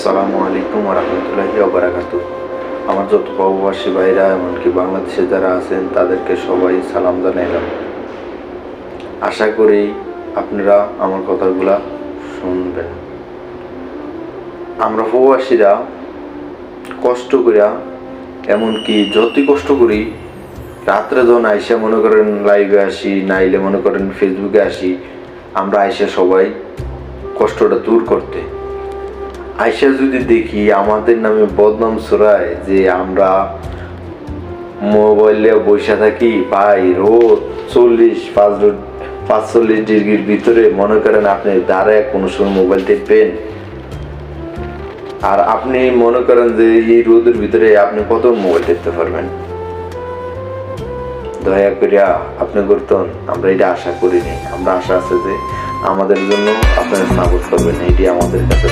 আসসালামু আলাইকুম রহমতুল্লাহি ওবারাকাতুহ। আমার যত প্রবাসী ভাইরা এমনকি বাংলাদেশে যারা আছেন তাদেরকে সবাই সালাম জানাইলাম। আশা করি আপনারা আমার কথাগুলা শুনবেন। আমরা প্রবাসীরা কষ্ট করিয়া, এমনকি যতই কষ্ট করি, রাত্রে যখন আইসা মনে করেন লাইভে আসি, নাইলে মনে করেন ফেসবুকে আসি, আমরা আইসা সবাই কষ্টটা দূর করতে। আইসা যদি দেখি আমাদের নামে বদনাম ছড়ায় যে আমরা মোবাইলে বসে থাকি, ভাই রোদ 45 ডিগ্রির ভিতরে মনে করেন আপনি দাঁড়ায় কোনো সময় মোবাইল টিপবেন, আর আপনি মনে করেন যে এই রোদের ভিতরে আপনি কত মোবাইল টিপতে পারবেন? দয়া করিয়া আপনি করতেন, আমরা এটা আশা করিনি। আমরা আশা আছে যে আমাদের জন্য আপনারা সাপোর্ট করবেন, এটি আমাদের কাছে।